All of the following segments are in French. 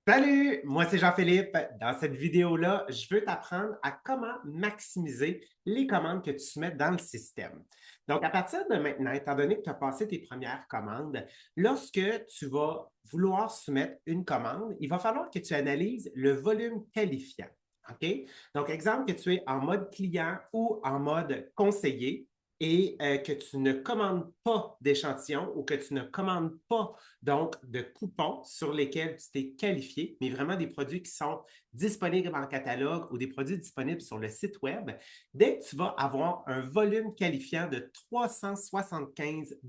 Salut, moi c'est Jean-Philippe. Dans cette vidéo-là, je veux t'apprendre à comment maximiser les commandes que tu soumets dans le système. Donc, à partir de maintenant, étant donné que tu as passé tes premières commandes, lorsque tu vas vouloir soumettre une commande, il va falloir que tu analyses le volume qualifiant. OK? Donc, exemple que tu es en mode client ou en mode conseiller et que tu ne commandes pas d'échantillons ou que tu ne commandes pas donc de coupons sur lesquels tu t'es qualifié, mais vraiment des produits qui sont disponibles en catalogue ou des produits disponibles sur le site web, dès que tu vas avoir un volume qualifiant de 375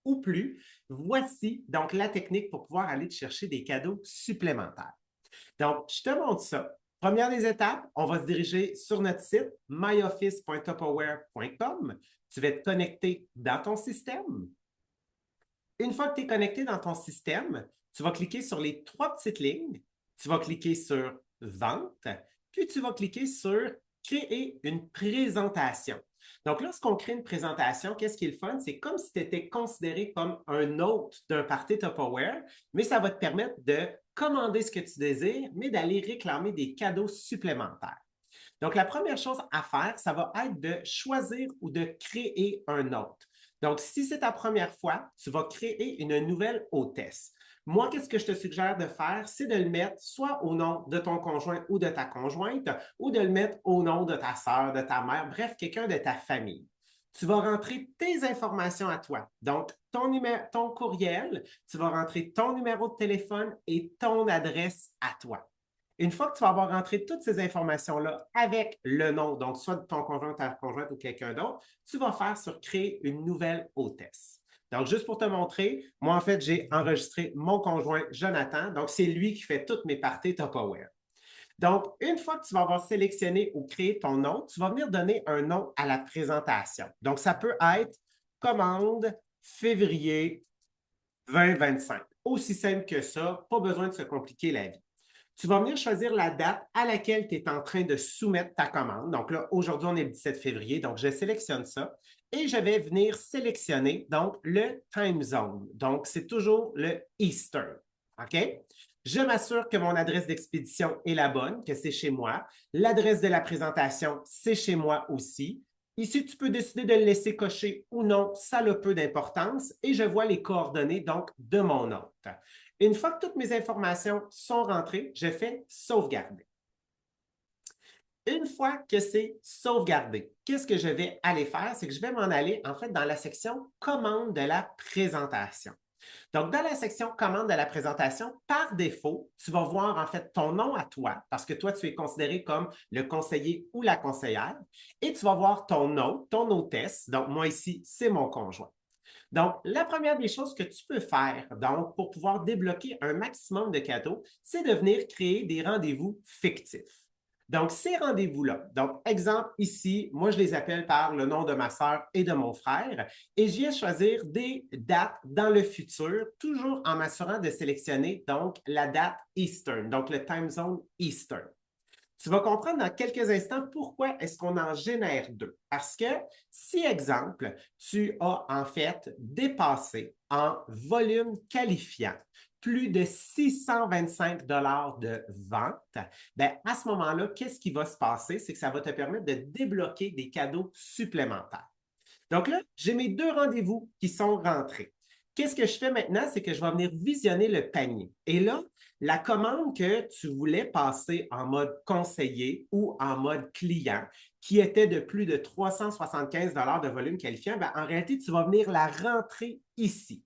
ou plus, voici donc la technique pour pouvoir aller te chercher des cadeaux supplémentaires. Donc, je te montre ça. Première des étapes, on va se diriger sur notre site myoffice.tupperware.com. Tu vas te connecter dans ton système. Une fois que tu es connecté dans ton système, tu vas cliquer sur les trois petites lignes, tu vas cliquer sur Vente, puis tu vas cliquer sur Créer une présentation. Donc, lorsqu'on crée une présentation, qu'est-ce qui est le fun? C'est comme si tu étais considéré comme un hôte d'un party Tupperware, mais ça va te permettre de commander ce que tu désires, mais d'aller réclamer des cadeaux supplémentaires. Donc, la première chose à faire, ça va être de choisir ou de créer un hôte. Donc, si c'est ta première fois, tu vas créer une nouvelle hôtesse. Moi, qu'est-ce que je te suggère de faire? C'est de le mettre soit au nom de ton conjoint ou de ta conjointe, ou de le mettre au nom de ta sœur, de ta mère, bref, quelqu'un de ta famille. Tu vas rentrer tes informations à toi. Donc, ton courriel, tu vas rentrer ton numéro de téléphone et ton adresse à toi. Une fois que tu vas avoir rentré toutes ces informations-là avec le nom, donc soit de ton conjoint, ta conjointe ou quelqu'un d'autre, tu vas faire sur créer une nouvelle hôtesse. Donc, juste pour te montrer, moi, en fait, j'ai enregistré mon conjoint Jonathan. Donc, c'est lui qui fait toutes mes parties Tupperware. Donc, une fois que tu vas avoir sélectionné ou créé ton nom, tu vas venir donner un nom à la présentation. Donc, ça peut être commande février 2025. Aussi simple que ça, pas besoin de se compliquer la vie. Tu vas venir choisir la date à laquelle tu es en train de soumettre ta commande. Donc là, aujourd'hui, on est le 17 février, donc je sélectionne ça et je vais venir sélectionner donc le time zone. Donc, c'est toujours le Eastern. OK? Je m'assure que mon adresse d'expédition est la bonne, que c'est chez moi. L'adresse de la présentation, c'est chez moi aussi. Ici, tu peux décider de le laisser cocher ou non, ça a peu d'importance et je vois les coordonnées donc de mon hôte. Une fois que toutes mes informations sont rentrées, je fais sauvegarder. Une fois que c'est sauvegardé, qu'est-ce que je vais aller faire? C'est que je vais m'en aller en fait dans la section commande de la présentation. Donc, dans la section commande de la présentation, par défaut, tu vas voir en fait ton nom à toi, parce que toi, tu es considéré comme le conseiller ou la conseillère, et tu vas voir ton nom, ton hôtesse. Donc, moi ici, c'est mon conjoint. Donc, la première des choses que tu peux faire, donc, pour pouvoir débloquer un maximum de cadeaux, c'est de venir créer des rendez-vous fictifs. Donc, ces rendez-vous-là, donc, exemple ici, moi, je les appelle par le nom de ma sœur et de mon frère, et je viens choisir des dates dans le futur, toujours en m'assurant de sélectionner, donc, la date Eastern, donc le time zone Eastern. Tu vas comprendre dans quelques instants pourquoi est-ce qu'on en génère deux. Parce que si, exemple, tu as en fait dépassé en volume qualifiant plus de 625 de vente, bien, à ce moment-là, qu'est-ce qui va se passer? C'est que ça va te permettre de débloquer des cadeaux supplémentaires. Donc là, j'ai mes deux rendez-vous qui sont rentrés. Qu'est-ce que je fais maintenant? C'est que je vais venir visionner le panier. Et là, la commande que tu voulais passer en mode conseiller ou en mode client, qui était de plus de 375 de volume qualifiant, bien, en réalité, tu vas venir la rentrer ici.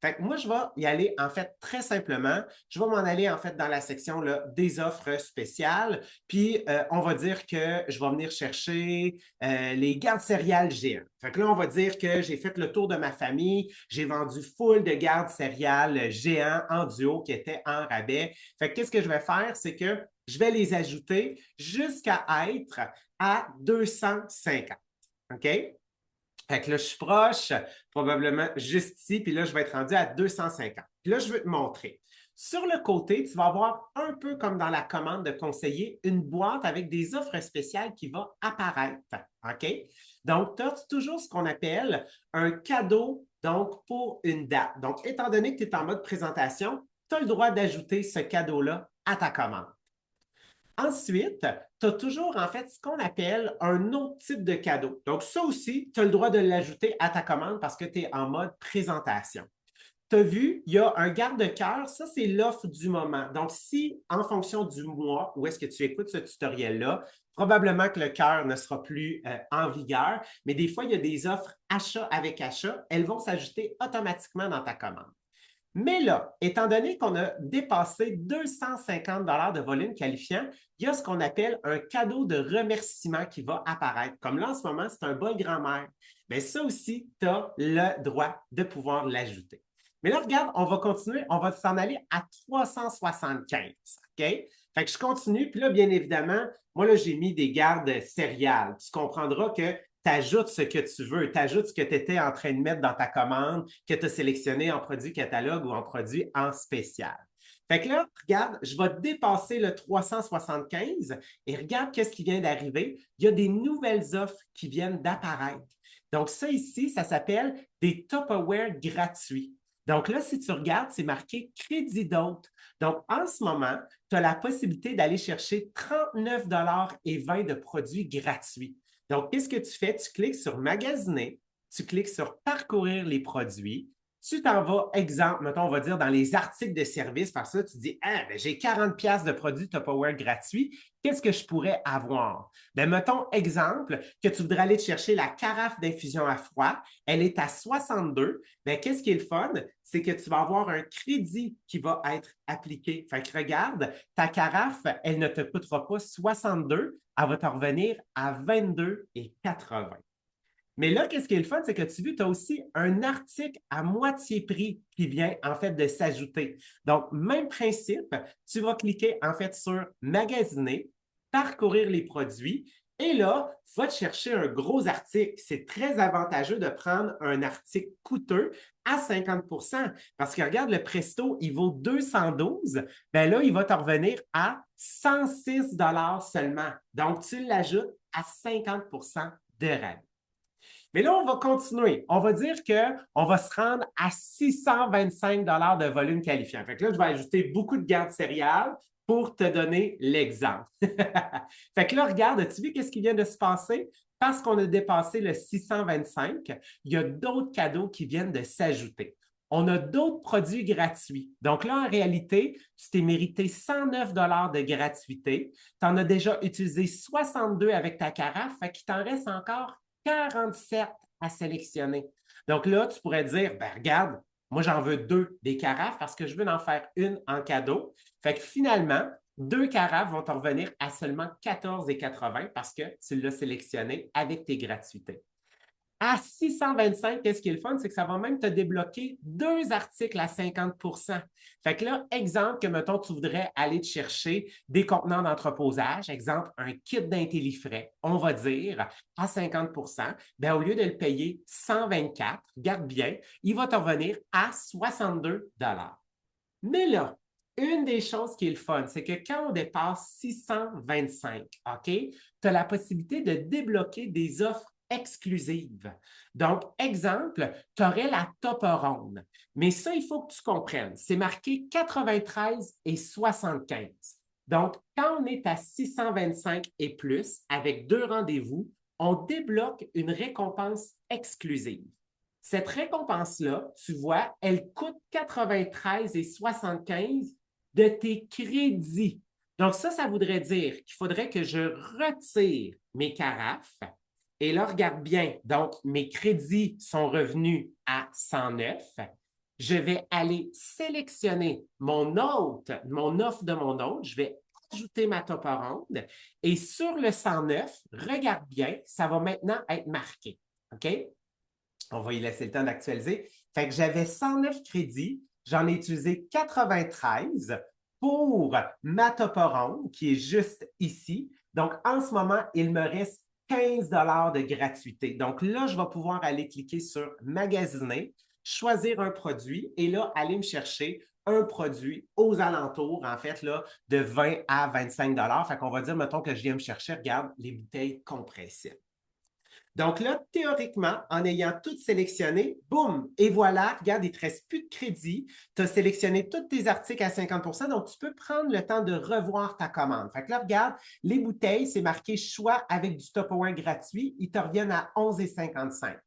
Fait que moi, je vais y aller en fait très simplement. Je vais m'en aller en fait dans la section là, des offres spéciales. Puis, on va dire que je vais venir chercher les gardes céréales géants. Fait que là, on va dire que j'ai fait le tour de ma famille. J'ai vendu full de gardes céréales géants en duo qui étaient en rabais. Fait que qu'est-ce que je vais faire? C'est que je vais les ajouter jusqu'à être à 250. OK? Fait que là, je suis proche, probablement juste ici, puis là, je vais être rendu à 250. Puis là, je veux te montrer. Sur le côté, tu vas avoir un peu comme dans la commande de conseiller, une boîte avec des offres spéciales qui va apparaître. OK? Donc, tu as toujours ce qu'on appelle un cadeau donc pour une date. Donc, étant donné que tu es en mode présentation, tu as le droit d'ajouter ce cadeau-là à ta commande. Ensuite, tu as toujours en fait ce qu'on appelle un autre type de cadeau. Donc, ça aussi, tu as le droit de l'ajouter à ta commande parce que tu es en mode présentation. Tu as vu, il y a un garde-cœur, ça c'est l'offre du moment. Donc, si en fonction du mois où est-ce que tu écoutes ce tutoriel-là, probablement que le cœur ne sera plus en vigueur, mais des fois, il y a des offres achat avec achat, elles vont s'ajouter automatiquement dans ta commande. Mais là, étant donné qu'on a dépassé 250 de volume qualifiant, il y a ce qu'on appelle un cadeau de remerciement qui va apparaître. Comme là, en ce moment, c'est un bol grand-mère. Bien, ça aussi, tu as le droit de pouvoir l'ajouter. Mais là, regarde, on va continuer, on va s'en aller à 375. OK? Fait que je continue, puis là, bien évidemment, moi, là, j'ai mis des gardes céréales. Tu comprendras que tu ajoutes ce que tu veux, tu ajoutes ce que tu étais en train de mettre dans ta commande, que tu as sélectionné en produit catalogue ou en produit en spécial. Fait que là, regarde, je vais dépasser le 375 et regarde qu'est-ce qui vient d'arriver. Il y a des nouvelles offres qui viennent d'apparaître. Donc, ça ici, ça s'appelle des Tupperware gratuits. Donc là, si tu regardes, c'est marqué crédit d'autres. Donc, en ce moment, tu as la possibilité d'aller chercher 39,20 de produits gratuits. Donc, qu'est-ce que tu fais? Tu cliques sur Magasiner, tu cliques sur Parcourir les produits, tu t'en vas, exemple, mettons, on va dire dans les articles de service, parce que tu dis, ah, ben, j'ai 40$ de produits Tupperware gratuits, qu'est-ce que je pourrais avoir? Bien, mettons, exemple, que tu voudrais aller te chercher la carafe d'infusion à froid, elle est à 62. Bien, qu'est-ce qui est le fun? C'est que tu vas avoir un crédit qui va être appliqué. Fait que regarde, ta carafe, elle ne te coûtera pas 62, elle va te revenir à 22,80. Mais là, qu'est-ce qui est le fun, c'est que tu vois, tu as aussi un article à moitié prix qui vient en fait de s'ajouter. Donc, même principe, tu vas cliquer en fait sur Magasiner, parcourir les produits et là, va te chercher un gros article. C'est très avantageux de prendre un article coûteux à 50 parce que regarde, le Presto, il vaut 212. Bien là, il va te revenir à 106 seulement. Donc, tu l'ajoutes à 50 de rabais. Mais là, on va continuer. On va dire qu'on va se rendre à 625 de volume qualifiant. Fait que là, je vais ajouter beaucoup de gardes céréales pour te donner l'exemple. Fait que là, regarde, as-tu vu qu'est-ce qui vient de se passer? Parce qu'on a dépassé le 625, il y a d'autres cadeaux qui viennent de s'ajouter. On a d'autres produits gratuits. Donc là, en réalité, tu t'es mérité 109 de gratuité. Tu en as déjà utilisé 62 avec ta carafe, fait qu'il t'en reste encore 47 à sélectionner. Donc là, tu pourrais dire, ben regarde, moi j'en veux 2 des carafes parce que je veux en faire une en cadeau. Fait que finalement, 2 carafes vont te revenir à seulement 14,80 parce que tu l'as sélectionné avec tes gratuités. À 625, qu'est-ce qui est le fun? C'est que ça va même te débloquer 2 articles à 50 Fait que là, exemple que, mettons, tu voudrais aller te chercher des contenants d'entreposage, exemple, un kit d'intellifrais, on va dire, à 50 bien, au lieu de le payer 124, regarde bien, il va te revenir à 62 Mais là, une des choses qui est le fun, c'est que quand on dépasse 625, OK, tu as la possibilité de débloquer des offres exclusive. Donc, exemple, tu aurais la top ronde. Mais ça, il faut que tu comprennes. C'est marqué 93 et 75. Donc, quand on est à 625 et plus, avec 2 rendez-vous, on débloque une récompense exclusive. Cette récompense-là, tu vois, elle coûte 93 et 75 de tes crédits. Donc, ça voudrait dire qu'il faudrait que je retire mes carafes. Et là, regarde bien, donc mes crédits sont revenus à 109. Je vais aller sélectionner mon offre de mon hôte. Je vais ajouter ma top ronde. Et sur le 109, regarde bien, ça va maintenant être marqué. OK? On va y laisser le temps d'actualiser. Fait que j'avais 109 crédits. J'en ai utilisé 93 pour ma top ronde qui est juste ici. Donc, en ce moment, il me reste 15 de gratuité. Donc là, je vais pouvoir aller cliquer sur Magasiner, choisir un produit et là, aller me chercher un produit aux alentours, en fait, là, de 20 à 25 Fait qu'on va dire, mettons que je viens me chercher, regarde, les bouteilles compressibles. Donc là, théoriquement, en ayant tout sélectionné, boum, et voilà, regarde, il ne te reste plus de crédit. Tu as sélectionné tous tes articles à 50 %, donc tu peux prendre le temps de revoir ta commande. Fait que là, regarde, les bouteilles, c'est marqué choix avec du Tupperware gratuit. Ils te reviennent à 11,55 $.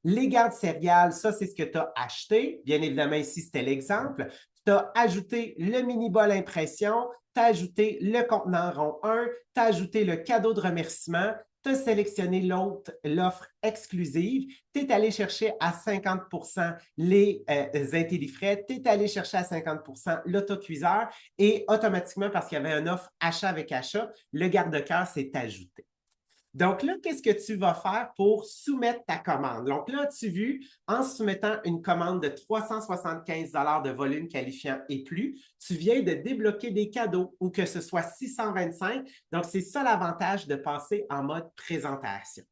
Les gardes céréales, ça, c'est ce que tu as acheté. Bien évidemment, ici, c'était l'exemple. Tu as ajouté le mini-bol impression, tu as ajouté le contenant rond 1, tu as ajouté le cadeau de remerciement, tu as sélectionné l'offre exclusive, tu es allé chercher à 50 % les intellifrais, tu es allé chercher à 50 % l'autocuiseur et automatiquement, parce qu'il y avait une offre achat avec achat, le garde-cœur s'est ajouté. Donc là, qu'est-ce que tu vas faire pour soumettre ta commande? Donc là, as-tu vu, en soumettant une commande de 375 $ de volume qualifiant et plus, tu viens de débloquer des cadeaux ou que ce soit 625. Donc, c'est ça l'avantage de passer en mode présentation.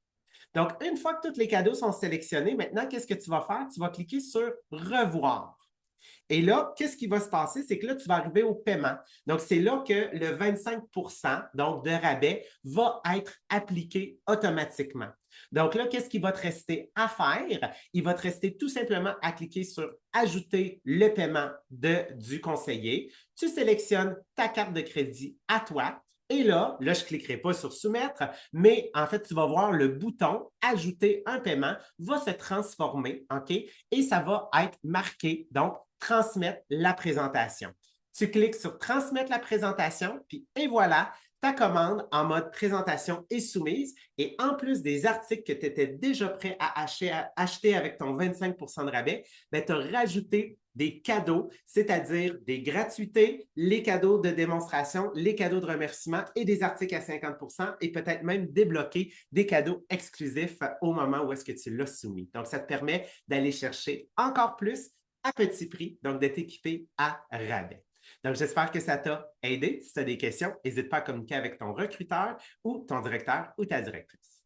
Donc, une fois que tous les cadeaux sont sélectionnés, maintenant, qu'est-ce que tu vas faire? Tu vas cliquer sur Revoir. Et là, qu'est-ce qui va se passer? C'est que là, tu vas arriver au paiement. Donc, c'est là que le 25 % donc de rabais va être appliqué automatiquement. Donc là, qu'est-ce qui va te rester à faire? Il va te rester tout simplement à cliquer sur Ajouter le paiement du conseiller. Tu sélectionnes ta carte de crédit à toi. Et là, je ne cliquerai pas sur soumettre, mais en fait, tu vas voir le bouton Ajouter un paiement va se transformer, OK? Et ça va être marqué, donc transmettre la présentation. Tu cliques sur transmettre la présentation, puis et voilà, ta commande en mode présentation est soumise. Et en plus des articles que tu étais déjà prêt à acheter avec ton 25 % de rabais, ben, tu as rajouté des cadeaux, c'est-à-dire des gratuités, les cadeaux de démonstration, les cadeaux de remerciement et des articles à 50 % et peut-être même débloquer des cadeaux exclusifs au moment où est-ce que tu l'as soumis. Donc, ça te permet d'aller chercher encore plus à petit prix, donc d'être équipé à rabais. Donc, j'espère que ça t'a aidé. Si tu as des questions, n'hésite pas à communiquer avec ton recruteur ou ton directeur ou ta directrice.